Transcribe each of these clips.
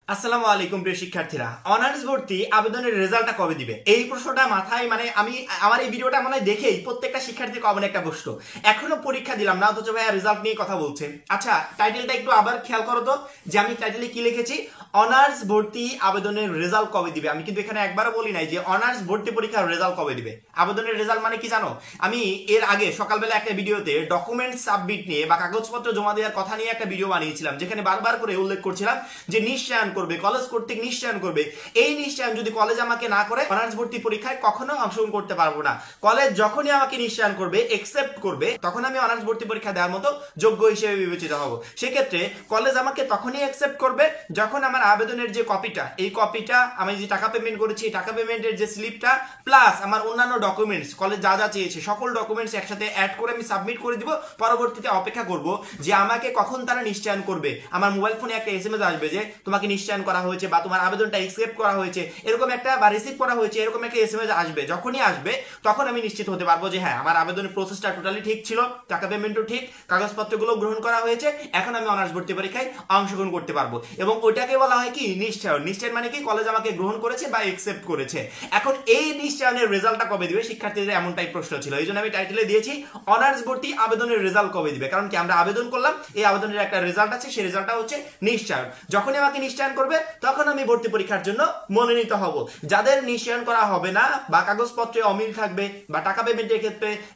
আসসালামু আলাইকুম প্রিয় শিক্ষার্থীরা, অনার্স ভর্তি আবেদনের রেজাল্টটা কবে দিবে এই প্রশ্নটা মাথায় আমি আমার এই ভিডিওটা মনে হয় দেখেই প্রত্যেকটা শিক্ষার্থীর কমন একটা প্রশ্ন। এখনো পরীক্ষা দিলাম না অথচ ভাইয়া রেজাল্ট নিয়ে কথা বলছে। আচ্ছা, টাইটেলটা একটু আবার খেয়াল করো তো যে আমি টাইটেলে কি লিখেছি, অনার্স ভর্তি আবেদনের রেজাল্ট কবে দিবে। আমি কিন্তু এখানে একবারও বলি নাই যে অনার্স ভর্তি পরীক্ষার রেজাল্ট কবে দিবে। আবেদনের রেজাল্ট মানে কি জানো? আমি এর আগে সকালবেলা একটা ভিডিওতে ডকুমেন্ট সাবমিট নিয়ে বা কাগজপত্র জমা দেওয়ার কথা নিয়ে একটা ভিডিও বানিয়েছিলাম, যেখানে বারবার করে উল্লেখ করছিলাম যে নিশ্চয়ন করবে, কলেজ কর্তৃক নিশ্চয়ন করবে। এই নিশ্চয়ন যদি কলেজ আমাকে না করে, অনার্স ভর্তি পরীক্ষায় কখনো অংশগ্রহণ করতে পারবো না। কলেজ যখনই আমাকে নিশ্চয়ন করবে, একসেপ্ট করবে, তখন আমি অনার্স ভর্তি পরীক্ষা দেওয়ার মতো যোগ্য হিসেবে বিবেচিত হব। সেক্ষেত্রে কলেজ আমাকে তখনই একসেপ্ট করবে যখন আমার আবেদনের যে কপিটা, এই কপিটা আমি যে টাকা পেমেন্ট করেছি, টাকা পেমেন্টের যে স্লিপটা প্লাস আমার অন্যান্য ডকুমেন্টস, কলেজ যা যা চেয়েছে সকল ডকুমেন্টস একসাথে অ্যাড করে আমি সাবমিট করে দিব। পরবর্তীতে অপেক্ষা করব যে আমাকে কখন তারা নিশ্চয়ন করবে। আমার মোবাইল ফোনে একটা এসএমএস আসবে যে তোমাকে নিশ্চয়ন করা হয়েছে বা তোমার আবেদনটা একসেপ্ট করা হয়েছে, এরকম একটা বা রিসিভ করা হয়েছে, এরকম একটা এসএমএস আসবে। যখনই আসবে তখন আমি নিশ্চিত হতে পারবো যে হ্যাঁ, আমার আবেদনের প্রসেসটা টোটালি ঠিক ছিল, টাকা পেমেন্টও ঠিক, কাগজপত্রগুলো গ্রহণ করা হয়েছে, এখন আমি অনার্স ভর্তি পরীক্ষায় অংশগ্রহণ করতে পারবো। এবং ওইটাকে বলা হয় কি নিশ্চয়ন। নিশ্চয়ন মানে কি কলেজ আমাকে গ্রহণ করেছে বা একসেপ্ট করেছে। এখন এই নিশ্চয়নের রেজাল্টটা কবে দিবে, শিক্ষার্থীদের এমনটাই প্রশ্ন ছিল। এই জন্য আমি টাইটেলে দিয়েছি অনার্স ভর্তি আবেদনের রেজাল্ট কবে দিবে। কারণ কি, আমরা আবেদন করলাম, এই আবেদনের একটা রেজাল্ট আছে, সেই রেজাল্টটা হচ্ছে নিশ্চয়ন। যখনই আমাকে নিশ্চয়ন করবে তখন আমি ভর্তি পরীক্ষার জন্য মনোনীত হব। যাদের নিশ্চয়ন করা হবে না বা কাগজপত্রে অমিল থাকবে বা টাকা পেমেন্টের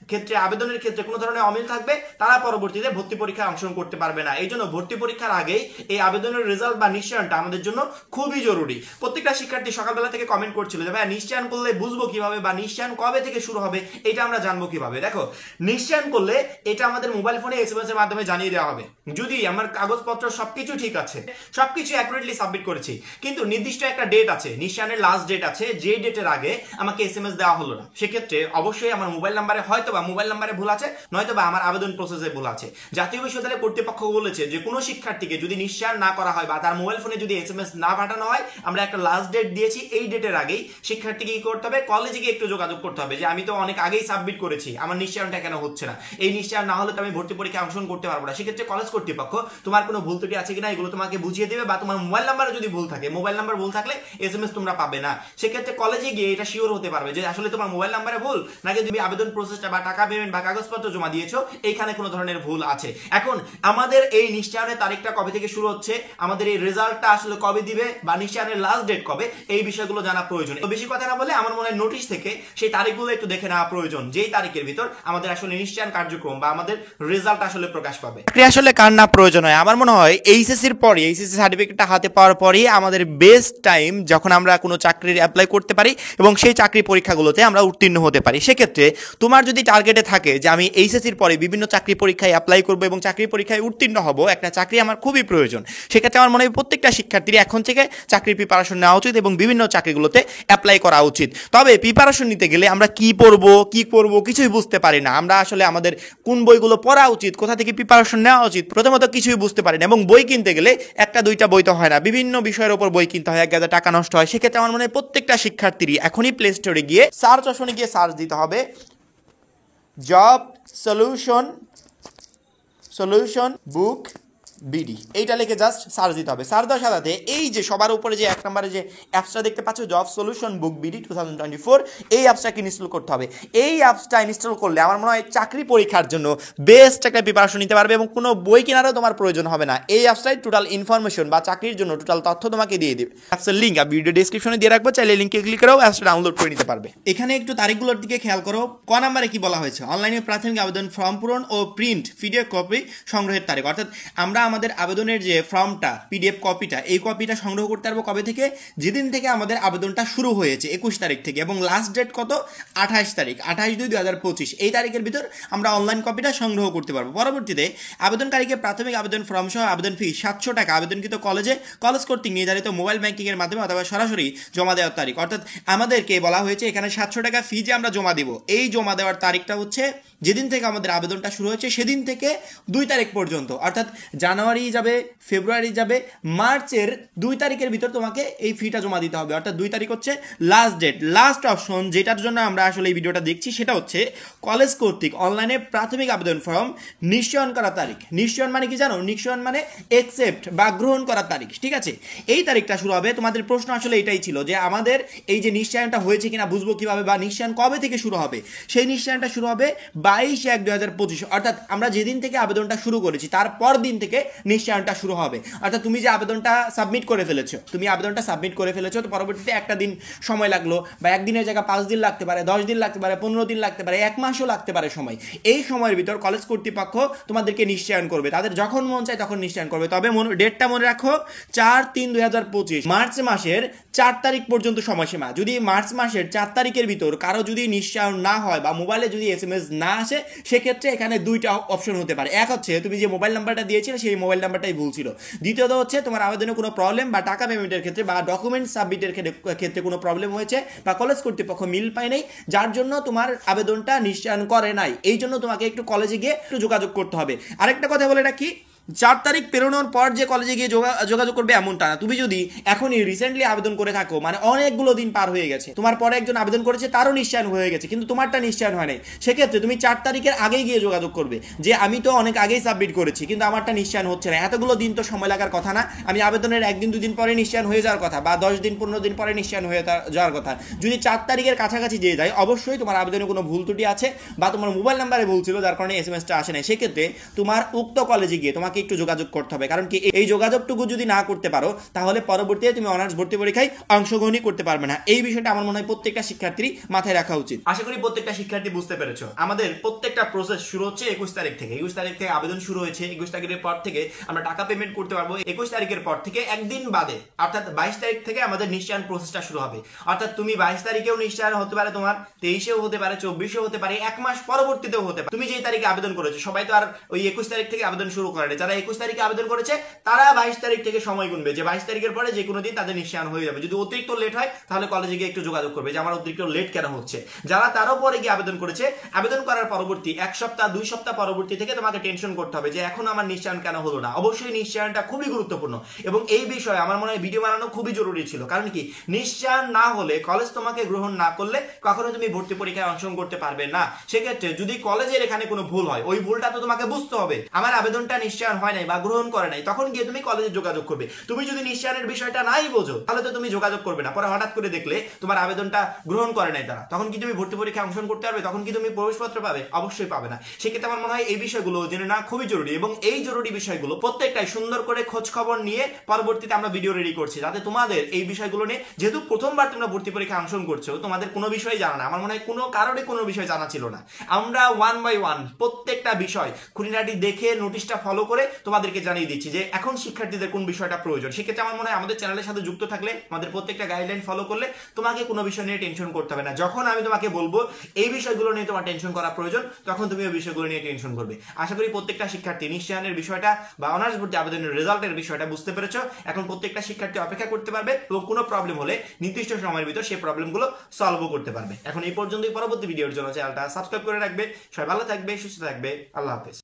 ক্ষেত্রে আবেদনের ক্ষেত্রে কোনো ধরনের অমিল থাকবে, তারা পরবর্তীতে ভর্তি পরীক্ষায় অংশগ্রহণ করতে পারবে না। এই জন্য ভর্তি পরীক্ষার আগেই এই আবেদনের রেজাল্ট বা নিশ্চয়নটা আমাদের জন্য খুবই জরুরি। প্রত্যেকটা শিক্ষার্থী সকালবেলা থেকে কমেন্ট করছিল যে ভাইয়া নিশ্চয়ন করলে বুঝবো কিভাবে বা নিশ্চয়ন কবে থেকে শুরু হবে, এটা আমরা জানবো কিভাবে। দেখো, নিশ্চয়ন করলে এটা আমাদের মোবাইল ফোনে এসএমএস এর মাধ্যমে জানিয়ে দেওয়া হবে। যদি আমার কাগজপত্র সবকিছু ঠিক আছে, সবকিছু অ্যাকুরেটলি সাবমিট করেছি, কিন্তু নির্দিষ্ট একটা ডেট আছে, নিশ্চয়নের লাস্ট ডেট আছে, যে ডেটের আগে আমাকে এসএমএস দেওয়া হলো না, সেক্ষেত্রে অবশ্যই আমার মোবাইল নাম্বারে হয়তোবা মোবাইল নাম্বারে ভুল আছে, নয়তোবা আমার আবেদন প্রসেসে ভুল আছে। জাতীয় বিশ্ববিদ্যালয় কর্তৃপক্ষ বলেছে যে কোনো শিক্ষার্থীকে যদি নিশ্চয়ন না করা হয় বা তার মোবাইল ফোনে যদি এসএমএস না পাঠানো হয়, আমরা একটা লাস্ট ডেট দিয়েছি, এই ডেটের আগেই শিক্ষার্থীকে কি করতে হবে, কলেজে গিয়ে একটু যোগাযোগ করতে হবে যে আমি তো অনেক আগেই সাবমিট করেছি, আমার নিশ্চয়নটা কেন হচ্ছে না। এই নিশ্চয়ন না হলে তো আমি ভর্তি পরীক্ষায় অংশগ্রহণ করতে পারবো না। সেক্ষেত্রে কলেজ কর্তৃপক্ষ তোমার কোনো ভুল ত্রুটি আছে কিনা এগুলো তোমাকে বুঝিয়ে দেবে, বা তোমার মোবাইল নাম্বারে যদি ভুল থাকে, মোবাইল নাম্বার ভুল থাকলে এসএমএস তোমরা পাবে না। সেক্ষেত্রে কলেজে গিয়ে এটা শিওর হতে পারবে যে আসলে তোমার মোবাইল নাম্বারে ভুল, নাকি তুমি আবেদন প্রসেসটা বা টাকা পেমেন্ট বা কাগজপত্র জমা দিয়েছো এইখানে কোনো ধরনের ভুল আছে। এখন আমাদের এই নিশ্চয়নের তারিখটা কবে থেকে শুরু হচ্ছে, আমাদের এই রেজাল্টটা আসলে কবে দিবে বা নিশ্চয়নের লাস্ট ডেট কবে, এই বিষয়গুলো জানা প্রয়োজন। তো বেশি কথা না বলে আমার মনে হয় নোটিশ থেকে সেই তারিখগুলো একটু দেখে নেওয়া প্রয়োজন, যেই তারিখের ভিতর আমাদের আসলে নিশ্চয়ন কার্যক্রম বা আমাদের রেজাল্ট আসলে প্রকাশ পাবে। আসলে কার না প্রয়োজন হয়, আমার মনে হয় এইচএসসির পরে, এইচএসসি সার্টিফিকেটটা হাতে পাওয়ার পরেই আমাদের বেস্ট টাইম, যখন আমরা কোনো চাকরির অ্যাপ্লাই করতে পারি এবং সেই চাকরি পরীক্ষাগুলোতে আমরা উত্তীর্ণ হতে পারি। সেক্ষেত্রে তোমার যদি টার্গেটে থাকে যে আমি এইচএসসির পরে বিভিন্ন চাকরি পরীক্ষায় অ্যাপ্লাই করবো এবং চাকরি পরীক্ষায় উত্তীর্ণ হব, একটা চাকরি আমার খুবই প্রয়োজন, সেক্ষেত্রে আমার মনে হয় প্রত্যেকটা শিক্ষার্থীর এখন থেকে চাকরির প্রিপারেশন নেওয়া উচিত এবং বিভিন্ন চাকরিগুলোতে অ্যাপ্লাই করা উচিত। তবে প্রিপারেশন নিতে গেলে আমরা কি পড়বো কি করবো কিছুই বুঝতে পারি না। আমরা আসলে আমাদের কোন বইগুলো পড়া উচিত, কোথা থেকে প্রিপারেশন নেওয়া উচিত, প্রথমত কিছুই বুঝতে পারি না। এবং বই কিনতে গেলে একটা দুইটা বই তো হয় না, বিভিন্ন বিষয়ের উপর বই কিনতে হয়, এক গাদা টাকা নষ্ট হয়। সেক্ষেত্রে আমার মনে হয় প্রত্যেকটা শিক্ষার্থীরই এখনই প্লে স্টোরে গিয়ে সার্চ অপশনে গিয়ে সার্চ দিতে হবে জব সলিউশন বুক বিডি, এইটা লিখে জাস্ট সার্চ দিতে হবে। সার্চ দেওয়ার সাথে এই যে সবার উপরে যে এক নম্বরে যে অ্যাপসটা দেখতে পাচ্ছ, জব সলিউশন বুক বিডি 2024, এই অ্যাপসটাকে ইনস্টল করতে হবে। এই অ্যাপসটা ইনস্টল করলে আমার মনে হয় চাকরি পরীক্ষার জন্য বেস্ট একটা প্রিপারেশন নিতে পারবে এবং কোনো বই কেনারও তোমার প্রয়োজন হবে না। এই অ্যাপসটাই টোটাল ইনফরমেশন বা চাকরির জন্য টোটাল তথ্য তোমাকে দিয়ে দেবে। অ্যাপসের লিঙ্ক আমি ভিডিও ডেসক্রিপশনে দিয়ে রাখবো, চাইলে লিঙ্কে ক্লিক করেও অ্যাপসটা ডাউনলোড করে নিতে পারবে। এখানে একটু তারিখগুলোর দিকে খেয়াল করো, ক নম্বরে কি বলা হয়েছে, অনলাইনে প্রাথমিক আবেদন ফর্ম পূরণ ও প্রিন্ট পিডিএফ কপি সংগ্রহের তারিখ। অর্থাৎ আমরা আমাদের আবেদনের যে ফর্মটা, পিডিএফ কপিটা, এই কপিটা সংগ্রহ করতে পারবো কবে থেকে, যেদিন থেকে আমাদের আবেদনটা শুরু হয়েছে, 21 তারিখ থেকে, এবং লাস্ট ডেট কত, 28 তারিখ, 28/2/2025, এই তারিখের ভিতর আমরা অনলাইন কপিটা সংগ্রহ করতে পারবো। পরবর্তীতে আবেদনকারীকে প্রাথমিক আবেদন ফর্ম সহ আবেদন ফি 700 টাকা আবেদনকৃত কলেজ কর্তৃক নির্ধারিত মোবাইল ব্যাংকিং এর মাধ্যমে অথবা সরাসরি জমা দেওয়ার তারিখ। অর্থাৎ আমাদেরকে বলা হয়েছে এখানে 700 টাকা ফি যে আমরা জমা দিব, এই জমা দেওয়ার তারিখটা হচ্ছে যেদিন থেকে আমাদের আবেদনটা শুরু হয়েছে সেদিন থেকে 2 তারিখ পর্যন্ত। অর্থাৎ জানুয়ারি যাবে, ফেব্রুয়ারি যাবে, মার্চের 2 তারিখের ভিতর তোমাকে এই ফিটা জমা দিতে হবে। অর্থাৎ 2 তারিখ হচ্ছে লাস্ট ডেট। লাস্ট অপশন যেটার জন্য আমরা আসলে এই ভিডিওটা দেখছি সেটা হচ্ছে কলেজ কর্তৃক অনলাইনে প্রাথমিক আবেদন ফর্ম নিশ্চয়ন করা তারিখ। নিশ্চয়ন মানে কি জানো? নিশ্চয়ন মানে একসেপ্ট বা গ্রহণ করার তারিখ, ঠিক আছে? এই তারিখটা শুরু হবে। তোমাদের প্রশ্ন আসলে এটাই ছিল যে আমাদের এই যে নিশ্চয়নটা হয়েছে কিনা বুঝবো কিভাবে, বা নিশ্চয়ন কবে থেকে শুরু হবে? সেই নিশ্চয়নটা শুরু হবে 22/1/2025, অর্থাৎ আমরা যেদিন থেকে আবেদনটা শুরু করেছি তারপর দিন থেকে নিশ্চয়নটা শুরু হবে। অর্থাৎ তুমি যে আবেদনটা সাবমিট করে ফেলেছো, তো পরবর্তীতে একটা দিন সময় লাগলো, বা একদিনের জায়গায় 5 দিন লাগতে পারে, 10 দিন লাগতে পারে, 15 দিন লাগতে পারে, 1 মাসও লাগতে পারে সময়। এই সময়ের ভিতর কলেজ কর্তৃপক্ষ তোমাদেরকে নিশ্চয়ন করবে, তাদের যখন মন চায় তখন নিশ্চয়ন করবে। তবে ডেটটা মনে রাখো 4/3/2025, মার্চ মাসের 4 তারিখ পর্যন্ত সময়সীমা। যদি মার্চ মাসের 4 তারিখের ভিতর কারো যদি নিশ্চয়ন না হয় বা মোবাইলে যদি SMS না আসে, সেক্ষেত্রে এখানে 2টা অপশন হতে পারে। এক হচ্ছে তুমি যে মোবাইল নাম্বারটা দিয়েছিলে সেই মোবাইল নাম্বারটাই ভুল ছিল। দ্বিতীয়ত হচ্ছে তোমার আবেদনে কোনো প্রবলেম বা টাকা পেমেন্টের ক্ষেত্রে বা ডকুমেন্ট সাবমিটের ক্ষেত্রে কোনো প্রবলেম হয়েছে বা কলেজ কর্তৃপক্ষ মিল পায় নাই, যার জন্য তোমার আবেদনটা নিশ্চয়ন করে নাই। এই জন্য তোমাকে একটু কলেজে গিয়ে একটু যোগাযোগ করতে হবে। আরেকটা কথা বলে রাখি, 4 তারিখ পেরোনোর পর যে কলেজে গিয়ে যোগাযোগ করবে এমনটা না। তুমি যদি এখনই রিসেন্টলি আবেদন করে থাকো, মানে অনেকগুলো দিন পার হয়ে গেছে, তোমার পরে একজন আবেদন করেছে তারও নিশ্চয়ন হয়ে গেছে কিন্তু তোমারটা নিশ্চয়ন হয় নাই, সেক্ষেত্রে তুমি 4 তারিখের আগেই গিয়ে যোগাযোগ করবে যে আমি তো অনেক আগেই সাবমিট করেছি কিন্তু আমারটা নিশ্চয়ন হচ্ছে না। এতগুলো দিন তো সময় লাগার কথা না। আমি আবেদনের 1 দিন 2 দিন পরে নিশ্চয়ন হয়ে যাওয়ার কথা, বা 10 দিন 15 দিন পরে নিশ্চয়ন হয়ে যাওয়ার কথা। যদি 4 তারিখের কাছাকাছি যেয়ে যায়, অবশ্যই তোমার আবেদনে কোনো ভুল ত্রুটি আছে বা তোমার মোবাইল নাম্বারে ভুল ছিল যার কারণে SMS-টা আসে নাই। সেক্ষেত্রে তোমার উক্ত কলেজে গিয়ে তোমাকে একটু যোগাযোগ করতে হবে। কারণ কি এই যোগাযোগটুকু যদি না করতে পারো তাহলে পরবর্তীতে তুমি অনার্স ভর্তি পরীক্ষায় অংশগ্রহণই করতে পারবে না। এই বিষয়টা আমার মনে হয় প্রত্যেকটা শিক্ষার্থীর মাথায় রাখা উচিত। আশা করি প্রত্যেকটা শিক্ষার্থী বুঝতে পেরেছো। আমাদের প্রত্যেকটা প্রসেস শুরু হচ্ছে 21 তারিখ থেকে। 21 তারিখ থেকে আবেদন শুরু হয়েছে। 21 তারিখের পর থেকে আমরা টাকা পেমেন্ট করতে পারবো। 21 তারিখের পর থেকে একদিন বাদে অর্থাৎ 22 তারিখ থেকে আমাদের নিশ্চয়ন প্রসেসটা শুরু হবে। অর্থাৎ তুমি 22 তারিখেও নিশ্চয়ন হতে পারে, তোমার 23-এও হতে পারে, 24-এও হতে পারে, 1 মাস পরবর্তীতেও হতে পারে। তুমি যেই তারিখে আবেদন করেছো, সবাই তো আর ওই 21 তারিখ থেকে আবেদন শুরু করে না। যারা 21 তারিখে আবেদন করেছে তারা 22 তারিখ থেকে সময় গুনবে যে 22 তারিখের পরে যে কোনো দিন তাদের নিশ্চয়ন হয়ে যাবে। যদি অতিরিক্ত লেট হয় তাহলে কলেজে গিয়ে একটু যোগাযোগ করবে যে আমার অতিরিক্ত লেট কেন হচ্ছে। যারা তারও পরে গিয়ে আবেদন করেছে, আবেদন করার পরবর্তী 1 সপ্তাহ 2 সপ্তাহ পরবর্তী থেকে তোমাকে টেনশন করতে হবে যে এখন আমার নিশ্চয়ন কেন হলো না। অবশ্যই নিশ্চয়নটা খুবই গুরুত্বপূর্ণ এবং এই বিষয়ে আমার মনে হয় ভিডিও বানানো খুবই জরুরি ছিল। কারণ কি, নিশ্চয়ন না হলে কলেজ তোমাকে গ্রহণ না করলে কখনো তুমি ভর্তি পরীক্ষায় অংশগ্রহণ করতে পারবে না। সেক্ষেত্রে যদি কলেজের এখানে কোনো ভুল হয়, ওই ভুলটা তো তোমাকে বুঝতে হবে। আমার আবেদনটা নিশ্চয়ন হয় নাই বা গ্রহণ করে নাই, তখন গিয়ে তুমি কলেজে যোগাযোগ করবে। তুমি যদি নিশ্চয়নের বিষয়টা নাই বোঝো তাহলে তো তুমি যোগাযোগ করবে না। পরে হঠাৎ করে দেখলে তোমার আবেদনটা গ্রহণ করে নাই তারা, তখন কি তুমি ভর্তি পরীক্ষায় অংশগ্রহণ করতে পারবে? তখন কি তুমি প্রবেশপত্র পাবে? অবশ্যই পাবে না। সেক্ষেত্রে আমার মনে হয় এই বিষয়গুলো জেনে না খুবই জরুরি এবং এই জরুরি বিষয়গুলো প্রত্যেকটাই সুন্দর করে খোঁজ খবর নিয়ে পরবর্তীতে আমরা ভিডিও রেডি করছি যাতে তোমাদের এই বিষয়গুলো নিয়ে, যেহেতু প্রথমবার তোমরা ভর্তি পরীক্ষায় অংশগ্রহণ করছো, তোমাদের কোনো বিষয় জানা না। আমার মনে হয় কোনো কারণে কোনো বিষয় জানা ছিল না। আমরা 1 by 1 প্রত্যেকটা বিষয় খুঁটিনাটি দেখে নোটিশটা ফলো করে তোমাদেরকে জানিয়ে দিচ্ছি যে এখন শিক্ষার্থীদের কোন বিষয়টা প্রয়োজন। সেক্ষেত্রে আমার মনে হয় আমাদের চ্যানেলের সাথে যুক্ত থাকলে, আমাদের প্রত্যেকটা গাইডলাইন ফলো করলে তোমাকে কোনো বিষয় নিয়ে টেনশন করতে হবে না। যখন আমি তোমাকে বলবো এই বিষয়গুলো নিয়ে তোমার টেনশন করা প্রয়োজন, তখন তুমি ওই বিষয়গুলো নিয়ে টেনশন করবে। আশা করি প্রত্যেকটা শিক্ষার্থী নিশ্চয়নের বিষয়টা বা অনার্স ভর্তি আবেদনের রেজাল্টের বিষয়টা বুঝতে পেরেছো। এখন প্রত্যেকটা শিক্ষার্থী অপেক্ষা করতে পারবে এবং কোনো প্রবলেম হলে নির্দিষ্ট সময়ের ভিতর সেই প্রবলেমগুলো সলভও করতে পারবে। এখন এই পর্যন্তই। পরবর্তী ভিডিওর জন্য চ্যানেলটা সাবস্ক্রাইব করে রাখবে। সবাই ভালো থাকবে, সুস্থ থাকবে। আল্লাহ হাফেজ।